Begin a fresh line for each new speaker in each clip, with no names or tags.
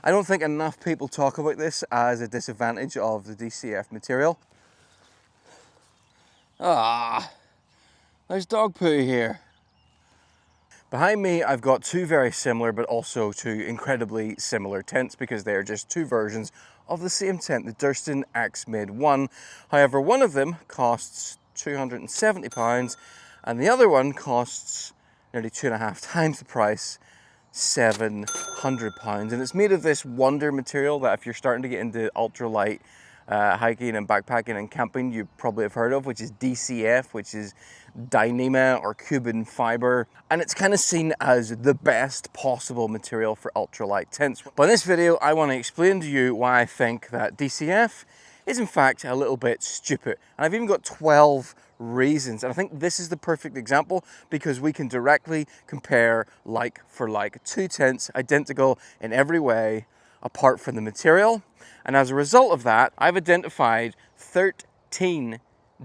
I don't think enough people talk about this as a disadvantage of the DCF material. Ah, there's dog poo here. Behind me, I've got two very similar, but also two incredibly similar tents because they are just two versions of the same tent, the Durston Axe Mid 1. However, one of them costs £270 and the other one costs nearly 2.5 times the price, £700. And it's made of this wonder material that if you're starting to get into ultralight hiking and backpacking and camping, you probably have heard of, which is DCF, which is Dyneema or Cuban fiber, and it's kind of seen as the best possible material for ultralight tents. But in this video, I want to explain to you why I think that DCF is in fact a little bit stupid. And I've even got 12 reasons, and I think this is the perfect example because we can directly compare like for like. Two tents identical in every way apart from the material. And as a result of that, I've identified 13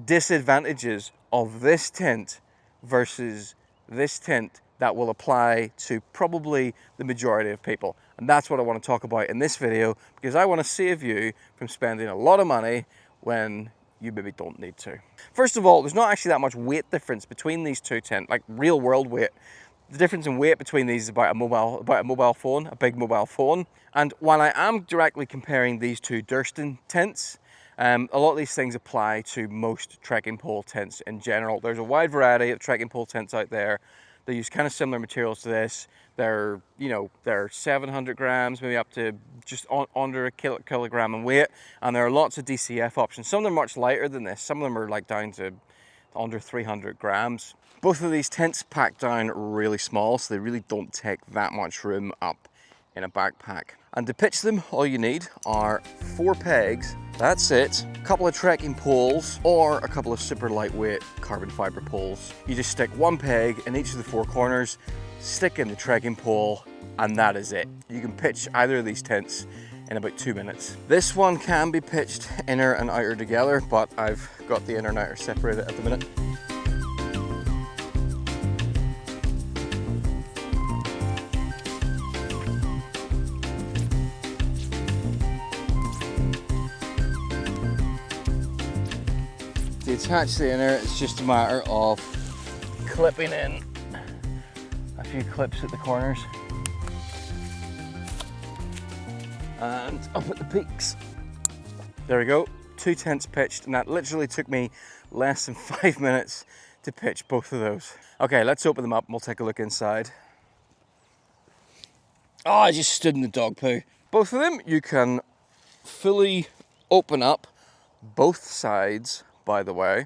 disadvantages of this tent versus this tent that will apply to probably the majority of people. And that's what I want to talk about in this video, because I want to save you from spending a lot of money when you maybe don't need to. First of all, there's not actually that much weight difference between these two tents, like real world weight. The difference in weight between these is about a mobile phone, a big mobile phone. And while I am directly comparing these two Durston tents, a lot of these things apply to most trekking pole tents in general. There's a wide variety of trekking pole tents out there. They use kind of similar materials to this. They're, they're 700 grams, maybe up to just under a kilogram in weight. And there are lots of DCF options. Some of them are much lighter than this. Some of them are like down to under 300 grams. Both of these tents pack down really small, so they really don't take that much room up in a backpack. And to pitch them, all you need are 4 pegs. That's it. A couple of trekking poles or a couple of super lightweight carbon fiber poles. You just stick 1 peg in each of the 4 corners, stick in the trekking pole, and that is it. You can pitch either of these tents in about 2 minutes. This one can be pitched inner and outer together, but I've got the inner and outer separated at the minute. To attach the inner, it's just a matter of clipping in a few clips at the corners and up at the peaks. There we go, 2 tents pitched, and that literally took me less than 5 minutes to pitch both of those. Okay, let's open them up and we'll take a look inside. Oh, I just stood in the dog poo. Both of them you can fully open up both sides, by the way,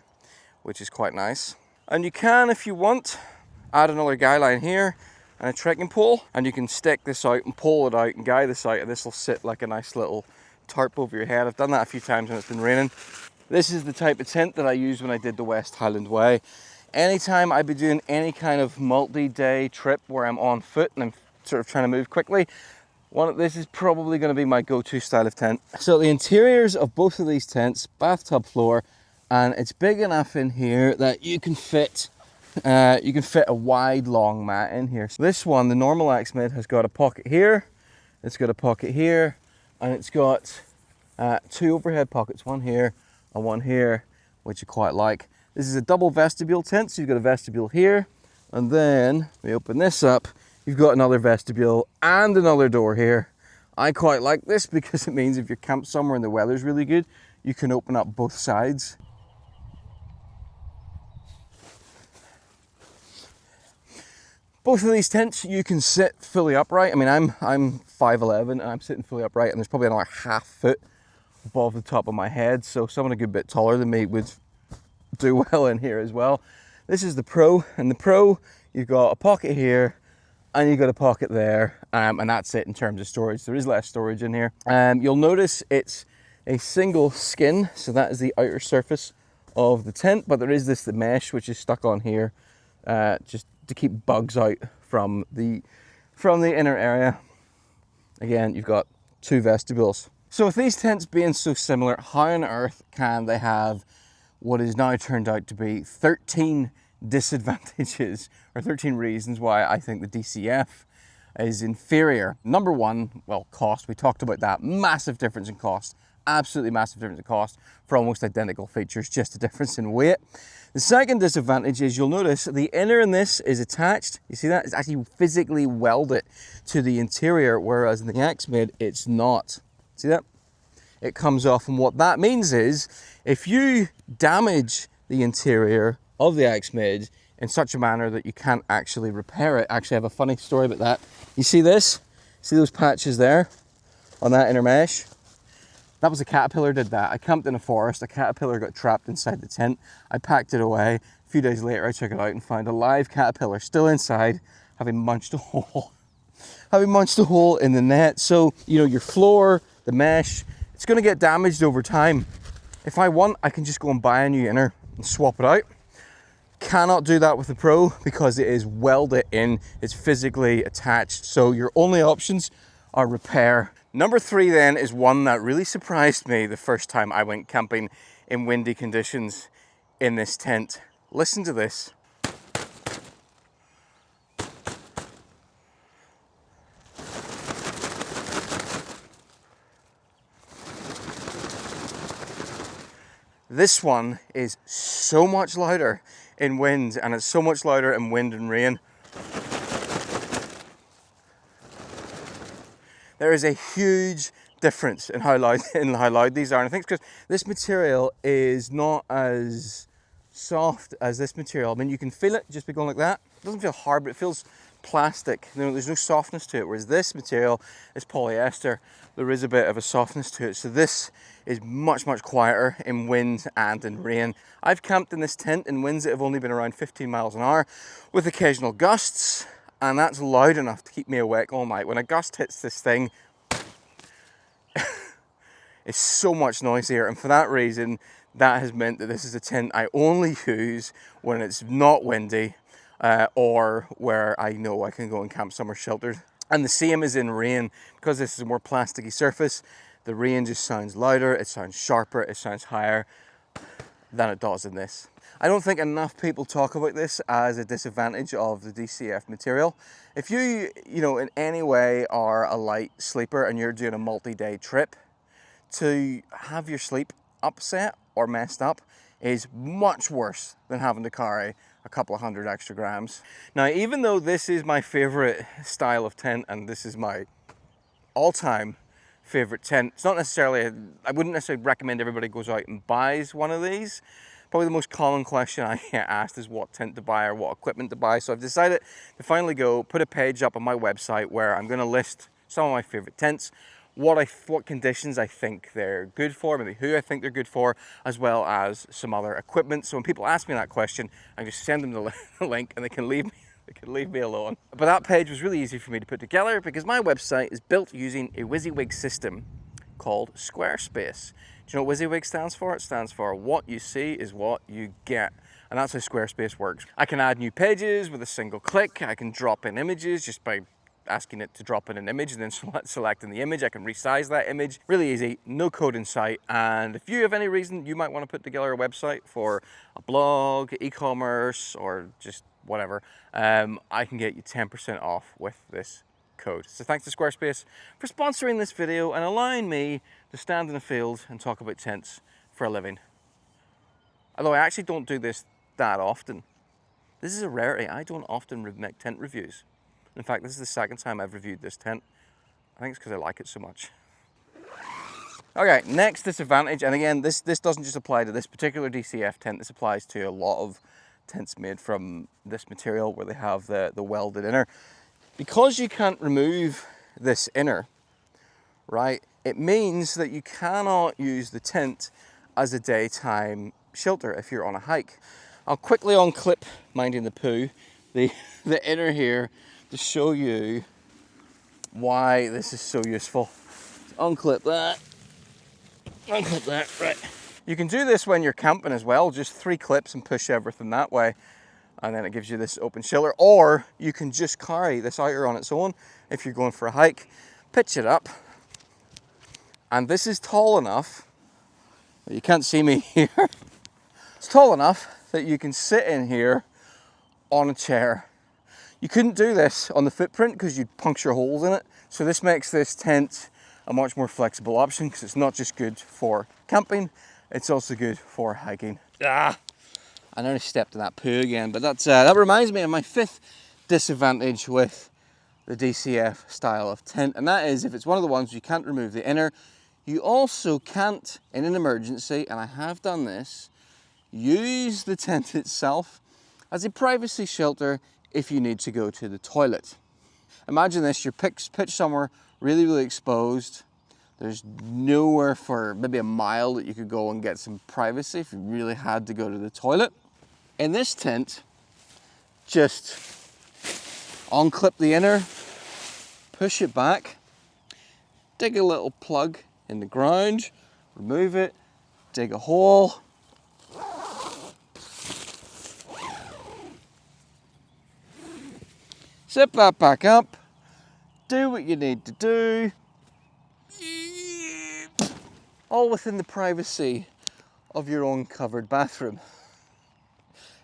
which is quite nice. And you can, if you want, add another guy line here and a trekking pole, and you can stick this out and pull it out and guy this out, and this will sit like a nice little tarp over your head. I've done that a few times when it's been raining. This is the type of tent that I used when I did the West Highland Way. Anytime I'd be doing any kind of multi-day trip where I'm on foot and I'm sort of trying to move quickly, this is probably going to be my go-to style of tent. So the interiors of both of these tents, bathtub floor, and it's big enough in here that you can fit a wide long mat in here. So this one, the normal Axe Mid, has got a pocket here, it's got a pocket here, and it's got 2 overhead pockets, one here and one here, which I quite like. This is a double vestibule tent, so you've got a vestibule here, and then we open this up, you've got another vestibule and another door here. I quite like this because it means if you're camped somewhere and the weather's really good, you can open up both sides. Both of these tents you can sit fully upright. I mean, I'm 5'11" and I'm sitting fully upright, and there's probably another ½ foot above the top of my head, so someone a good bit taller than me would do well in here as well. This is the Pro, and the Pro, you've got a pocket here and you've got a pocket there, and that's it in terms of storage. There is less storage in here. You'll notice it's a single skin, so that is the outer surface of the tent, but there is the mesh which is stuck on here just to keep bugs out from the inner area. Again, you've got 2 vestibules. So with these tents being so similar, how on earth can they have what is now turned out to be 13 disadvantages, or 13 reasons why I think the DCF is inferior. Number one, well, cost. We talked about that. Massive difference in cost. Absolutely massive difference in cost for almost identical features, just a difference in weight. The second disadvantage is you'll notice the inner in this is attached. You see that? It's actually physically welded to the interior, whereas in the X-Mid, it's not. See that? It comes off, and what that means is if you damage the interior of the X-Mid in such a manner that you can't actually repair it. Actually, I have a funny story about that. You see this? See those patches there on that inner mesh? That was a caterpillar did that. I camped in a forest, a caterpillar got trapped inside the tent. I packed it away. A few days later, I took it out and found a live caterpillar still inside, having munched a hole. Having munched a hole in the net. So, you know, your floor, the mesh, it's gonna get damaged over time. If I want, I can just go and buy a new inner and swap it out. Cannot do that with the Pro because it is welded in, it's physically attached. So your only options are repair. Number three then is one that really surprised me the first time I went camping in windy conditions in this tent. Listen to this. This one is so much louder in wind, and it's so much louder in wind and rain. There is a huge difference in how loud these are, and I think it's because this material is not as soft as this material. I mean, you can feel it just by going like that. It doesn't feel hard, but it feels plastic. You know, there's no softness to it, whereas this material is polyester. There is a bit of a softness to it. So this is much, much quieter in wind and in rain. I've camped in this tent in winds that have only been around 15 miles an hour with occasional gusts, and that's loud enough to keep me awake all night. When a gust hits this thing, it's so much noisier, and for that reason, that has meant that this is a tent I only use when it's not windy or where I know I can go and camp somewhere sheltered. And the same is in rain. Because this is a more plasticky surface, the rain just sounds louder, it sounds sharper, it sounds higher than it does in this. I don't think enough people talk about this as a disadvantage of the DCF material. If you know, in any way are a light sleeper and you're doing a multi-day trip, to have your sleep upset or messed up is much worse than having to carry a couple of hundred extra grams. Now, even though this is my favorite style of tent and this is my all-time favorite tent, it's not necessarily, I wouldn't necessarily recommend everybody goes out and buys one of these. Probably the most common question I get asked is what tent to buy or what equipment to buy. So I've decided to finally go put a page up on my website where I'm going to list some of my favorite tents, what conditions I think they're good for, maybe who I think they're good for, as well as some other equipment. So when people ask me that question, I just send them the link and they can leave me alone. But that page was really easy for me to put together because my website is built using a WYSIWYG system called Squarespace. Do you know what WYSIWYG stands for? It stands for what you see is what you get. And that's how Squarespace works. I can add new pages with a single click. I can drop in images just by asking it to drop in an image and then selecting the image. I can resize that image. Really easy, no code in sight. And if you have any reason you might want to put together a website for a blog, e-commerce, or just whatever, I can get you 10% off with this code. So thanks to Squarespace for sponsoring this video and allowing me to stand in a field and talk about tents for a living. Although I actually don't do this that often. This is a rarity. I don't often make tent reviews. In fact, this is the second time I've reviewed this tent. I think it's because I like it so much. Okay, next disadvantage, and again, this doesn't just apply to this particular DCF tent, this applies to a lot of tents made from this material where they have the welded inner. Because you can't remove this inner, right, it means that you cannot use the tent as a daytime shelter if you're on a hike. I'll quickly unclip, minding the poo, the inner here to show you why this is so useful. Unclip that, right. You can do this when you're camping as well, just 3 clips and push everything that way, and then it gives you this open shelter. Or you can just carry this outer on its own if you're going for a hike, pitch it up, and this is tall enough, you can't see me here, it's tall enough that you can sit in here on a chair. You couldn't do this on the footprint because you'd puncture holes in it. So this makes this tent a much more flexible option because it's not just good for camping, it's also good for hiking. I nearly stepped in that poo again, but that reminds me of my fifth disadvantage with the DCF style of tent, and that is if it's one of the ones you can't remove the inner, you also can't, in an emergency, and I have done this, use the tent itself as a privacy shelter if you need to go to the toilet. Imagine this, you're pitched somewhere really exposed. There's nowhere for maybe a mile that you could go and get some privacy if you really had to go to the toilet. In this tent, just unclip the inner, push it back, dig a little plug in the ground, remove it, dig a hole, zip that back up, do what you need to do, all within the privacy of your own covered bathroom.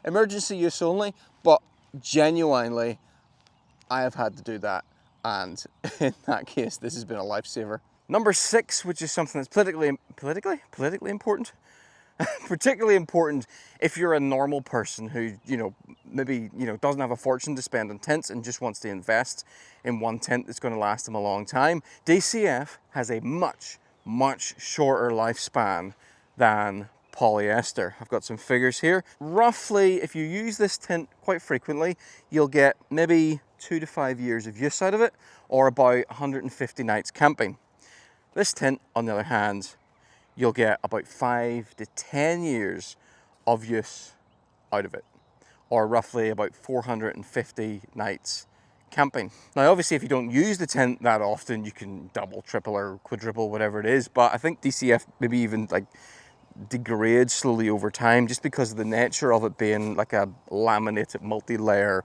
Emergency use only, but genuinely, I have had to do that, and in that case, this has been a lifesaver. Number 6, which is something that's politically important, particularly important if you're a normal person who, maybe, doesn't have a fortune to spend on tents and just wants to invest in one tent that's going to last them a long time. DCF has a much shorter lifespan than polyester. I've got some figures here. Roughly, if you use this tent quite frequently, you'll get maybe 2 to 5 years of use out of it, or about 150 nights camping. This tent, on the other hand, you'll get about 5 to 10 years of use out of it, or roughly about 450 nights camping. Now, obviously, if you don't use the tent that often, you can double, triple, or quadruple, whatever it is, but I think DCF maybe even degrades slowly over time just because of the nature of it being like a laminated multi-layer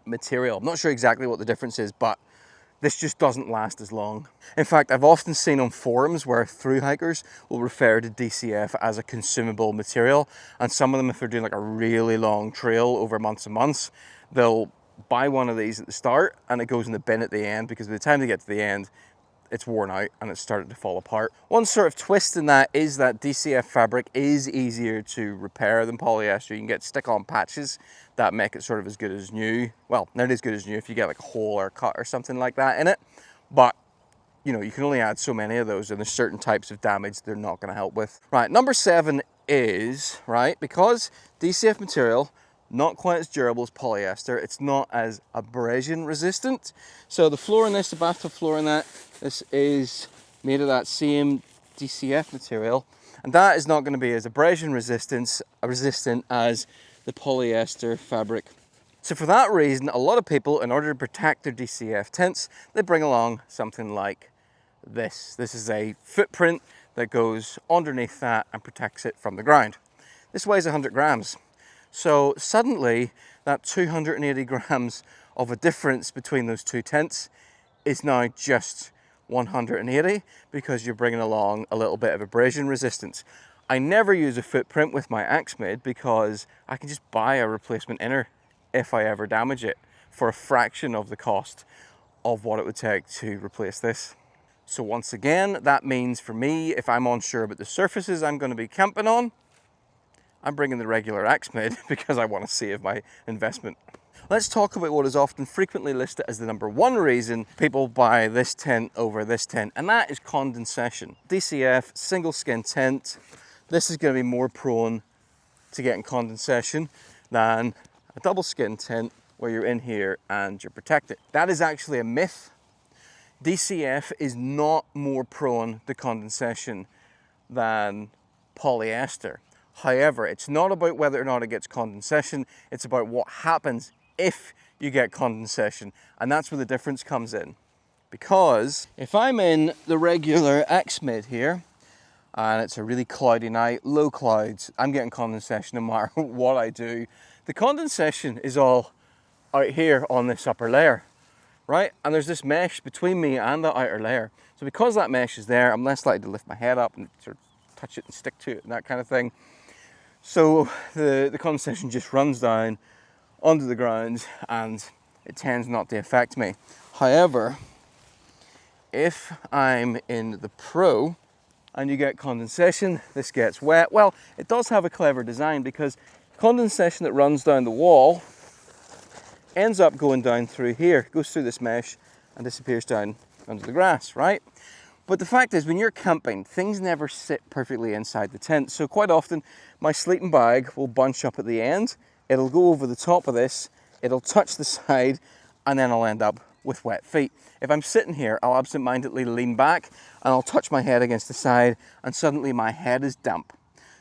material. I'm not sure exactly what the difference is, but this just doesn't last as long. In fact, I've often seen on forums where thru hikers will refer to DCF as a consumable material, and some of them, if they're doing like a really long trail over months and months, they'll buy one of these at the start and it goes in the bin at the end, because by the time they get to the end, it's worn out and it's started to fall apart. One sort of twist in that is that DCF fabric is easier to repair than polyester. You can get stick-on patches that make it sort of as good as new. Well, not as good as new if you get like a hole or a cut or something like that in it. But, you can only add so many of those, and there's certain types of damage they're not going to help with. Right, number 7 is, because DCF material, not quite as durable as polyester, it's not as abrasion resistant. So the floor in this, the bathtub floor in that, this is made of that same DCF material, and that is not going to be as abrasion resistant as the polyester fabric. So for that reason, a lot of people, in order to protect their DCF tents, they bring along something like this. This is a footprint that goes underneath that and protects it from the ground. This weighs 100 grams. So suddenly that 280 grams of a difference between those two tents is now just 180 because you're bringing along a little bit of abrasion resistance. I never use a footprint with my Axmid because I can just buy a replacement inner if I ever damage it for a fraction of the cost of what it would take to replace this. So once again, that means for me, if I'm unsure about the surfaces I'm going to be camping on, I'm bringing the regular Axmid because I want to save my investment. Let's talk about what is often frequently listed as the number 1 reason people buy this tent over this tent, and that is condensation. DCF, single skin tent, this is going to be more prone to getting condensation than a double skin tent where you're in here and you're protected. That is actually a myth. DCF is not more prone to condensation than polyester. However, it's not about whether or not it gets condensation, it's about what happens if you get condensation. And that's where the difference comes in. Because if I'm in the regular Axmid here, and it's a really cloudy night, low clouds, I'm getting condensation no matter what I do. The condensation is all out here on this upper layer, right? And there's this mesh between me and the outer layer. So because that mesh is there, I'm less likely to lift my head up and sort of touch it and stick to it and that kind of thing. So the condensation just runs down under the ground and it tends not to affect me. However, if I'm in the Pro and you get condensation, this gets wet, well, it does have a clever design because condensation that runs down the wall ends up going down through here, goes through this mesh and disappears down under the grass, right? But the fact is, when you're camping, things never sit perfectly inside the tent. So quite often, my sleeping bag will bunch up at the end, it'll go over the top of this, it'll touch the side, and then I'll end up with wet feet. If I'm sitting here, I'll absentmindedly lean back and I'll touch my head against the side and suddenly my head is damp.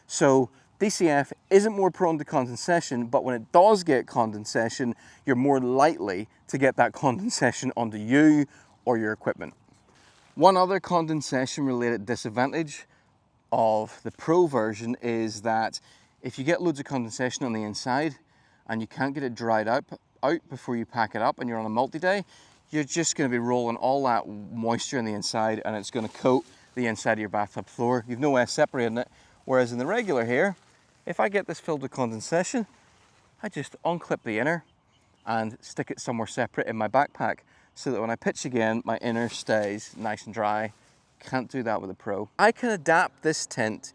So DCF isn't more prone to condensation, but when it does get condensation, you're more likely to get that condensation onto you or your equipment. One other condensation related disadvantage of the Pro version is that if you get loads of condensation on the inside and you can't get it dried out before you pack it up and you're on a multi-day, you're just going to be rolling all that moisture on the inside and it's going to coat the inside of your bathtub floor. You've no way of separating it. Whereas in the regular here, if I get this filled with condensation, I just unclip the inner and stick it somewhere separate in my backpack so that when I pitch again, my inner stays nice and dry. Can't do that with a Pro. I can adapt this tent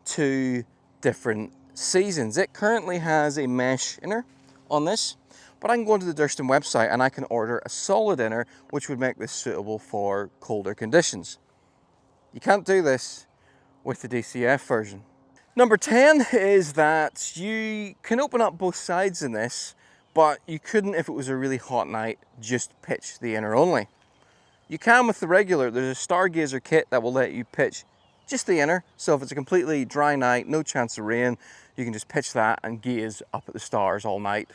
to different seasons. It currently has a mesh inner on this, but I can go onto the Durston website and I can order a solid inner, which would make this suitable for colder conditions. You can't do this with the DCF version. Number 10 is that you can open up both sides in this, but you couldn't if it was a really hot night, just pitch the inner only. You can with the regular. There's a Stargazer kit that will let you pitch just the inner. So if it's a completely dry night, no chance of rain, you can just pitch that and gaze up at the stars all night.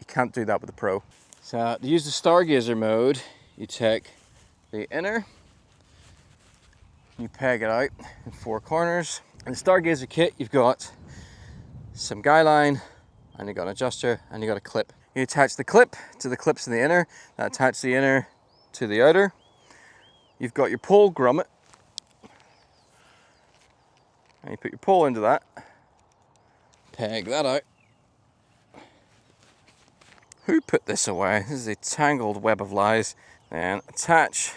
You can't do that with the Pro. So to use the Stargazer mode, you take the inner, you peg it out in 4 corners. In the Stargazer kit, you've got some guy line, and you've got an adjuster, and you've got a clip. You attach the clip to the clips in the inner, that attach the inner to the outer. You've got your pole grommet, and you put your pole into that, peg that out. Who put this away? This is a tangled web of lies. And attach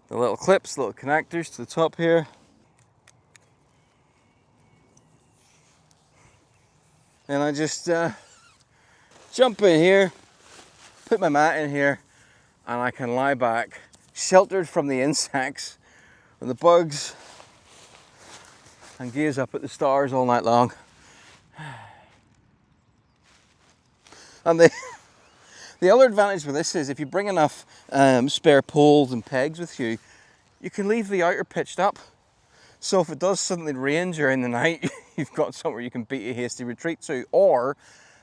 the little clips, little connectors to the top here. And I just jump in here, put my mat in here, and I can lie back, sheltered from the insects and the bugs, and gaze up at the stars all night long. And the other advantage with this is if you bring enough spare poles and pegs with you, you can leave the outer pitched up. So if it does suddenly rain during the night, you've got somewhere you can beat a hasty retreat to, or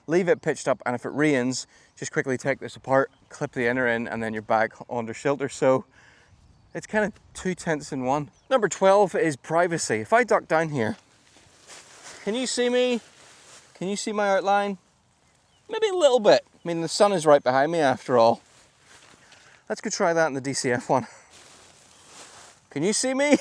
leave it pitched up, and if it rains, just quickly take this apart, clip the inner in, and then you're back under shelter. So it's kind of 2 tents in one. Number 12 is privacy. If I duck down here, can you see me? Can you see my outline? Maybe a little bit. I mean, the sun is right behind me after all. Let's go try that in the DCF one. Can you see me?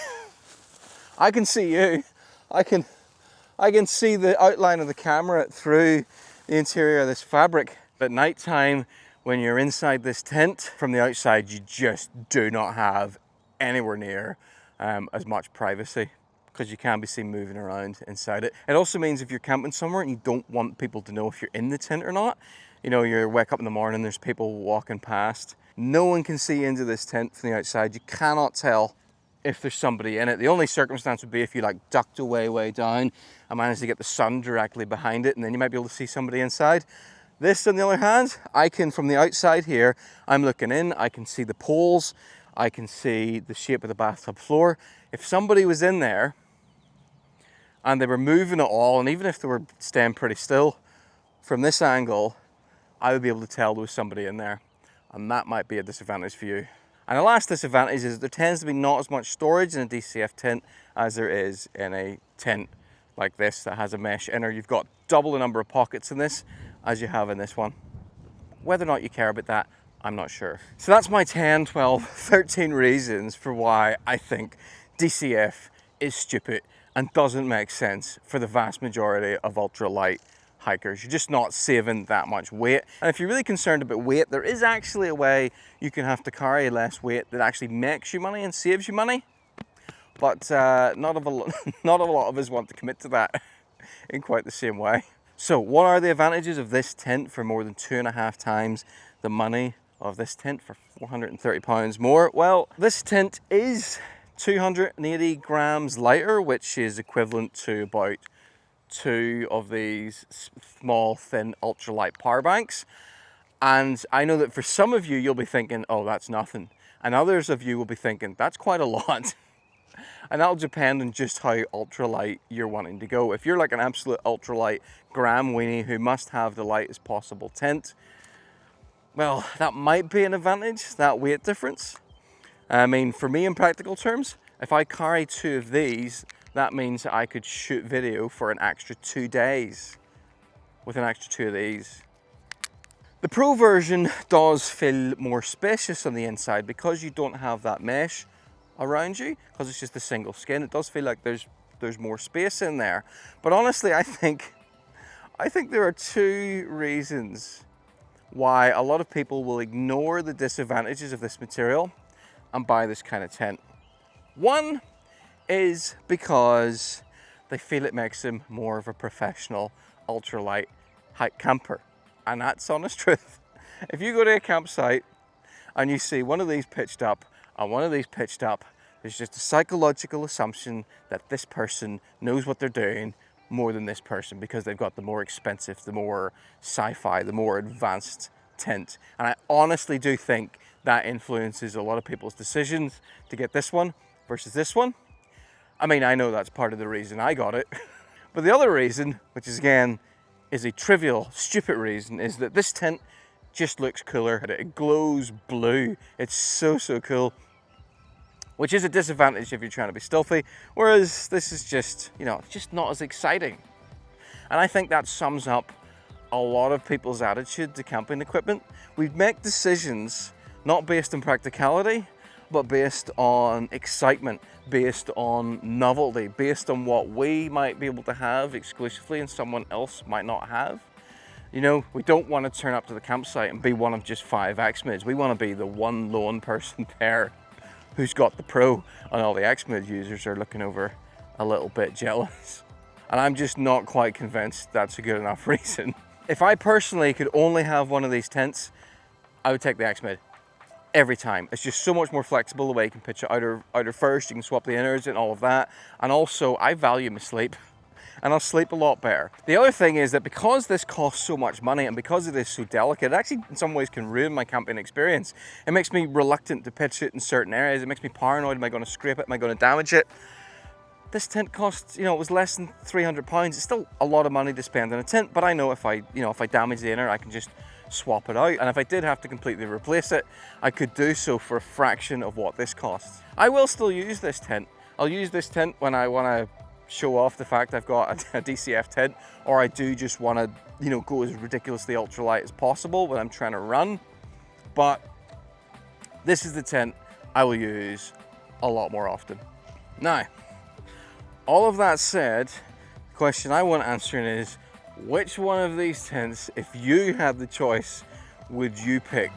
I can see you. I can see the outline of the camera through the interior of this fabric. At night time, when you're inside this tent, from the outside, you just do not have anywhere near as much privacy, because you can be seen moving around inside it. It also means if you're camping somewhere and you don't want people to know if you're in the tent or not, you know, you wake up in the morning, there's people walking past. No one can see into this tent from the outside. You cannot tell if there's somebody in it. The only circumstance would be if you like ducked way down and managed to get the sun directly behind it, and then you might be able to see somebody inside. This, on the other hand, I can, from the outside here, I'm looking in, I can see the poles, I can see the shape of the bathtub floor. If somebody was in there and they were moving at all, and even if they were staying pretty still, from this angle, I would be able to tell there was somebody in there, and that might be a disadvantage for you. And the last disadvantage is there tends to be not as much storage in a DCF tent as there is in a tent like this that has a mesh inner. You've got double the number of pockets in this as you have in this one. Whether or not you care about that, I'm not sure. So that's my 10, 12, 13 reasons for why I think DCF is stupid and doesn't make sense for the vast majority of ultralight hikers. You're just not saving that much weight. And if you're really concerned about weight, there is actually a way you can have to carry less weight that actually makes you money and saves you money. But not a lot of us want to commit to that in quite the same way. So what are the advantages of this tent for more than 2.5 times the money of this tent for £430 more? Well, this tent is 280 grams lighter, which is equivalent to about 2 of these small, thin, ultralight power banks. And I know that for some of you, you'll be thinking, oh, that's nothing. And others of you will be thinking, that's quite a lot. And that'll depend on just how ultralight you're wanting to go. If you're like an absolute ultralight gram weenie who must have the lightest possible tent, well, that might be an advantage, that weight difference. I mean, for me in practical terms, if I carry 2 of these, that means that I could shoot video for an extra 2 days with an extra 2 of these. The Pro version does feel more spacious on the inside because you don't have that mesh around you, because it's just a single skin. It does feel like there's more space in there. But honestly, I think there are 2 reasons why a lot of people will ignore the disadvantages of this material and buy this kind of tent. One is because they feel it makes them more of a professional ultralight hike camper. And that's honest truth. If you go to a campsite and you see one of these pitched up and one of these pitched up, there's just a psychological assumption that this person knows what they're doing more than this person because they've got the more expensive, the more sci-fi, the more advanced tent. And I honestly do think that influences a lot of people's decisions to get this one versus this one. I mean, I know that's part of the reason I got it. But the other reason, which is again, is a trivial, stupid reason, is that this tent just looks cooler. It glows blue. It's so cool. Which is a disadvantage if you're trying to be stealthy, whereas this is just, you know, just not as exciting. And I think that sums up a lot of people's attitude to camping equipment. We make decisions not based on practicality, but based on excitement, based on novelty, based on what we might be able to have exclusively and someone else might not have. You know, we don't want to turn up to the campsite and be one of just 5 X-Mids. We want to be the one lone person there who's got the Pro, and all the X-Mid users are looking over a little bit jealous. And I'm just not quite convinced that's a good enough reason. If I personally could only have one of these tents, I would take the X-Mid every time. It's just so much more flexible, the way you can pitch it outer first, you can swap the innards and all of that. And also, I value my sleep, and I'll sleep a lot better. The other thing is that because this costs so much money and because it is so delicate, it actually in some ways can ruin my camping experience. It makes me reluctant to pitch it in certain areas. It makes me paranoid. Am I going to scrape it? Am I going to damage it? This tent costs, you know, it was less than £300. It's still a lot of money to spend on a tent, but I know if I damage the inner, I can just swap it out. And if I did have to completely replace it, I could do so for a fraction of what this costs. I will still use this tent. I'll use this tent when I want to show off the fact I've got a DCF tent, or I do just want to, you know, go as ridiculously ultralight as possible when I'm trying to run. But this is the tent I will use a lot more often. Now, all of that said, the question I want answering is, which one of these tents, if you had the choice, would you pick?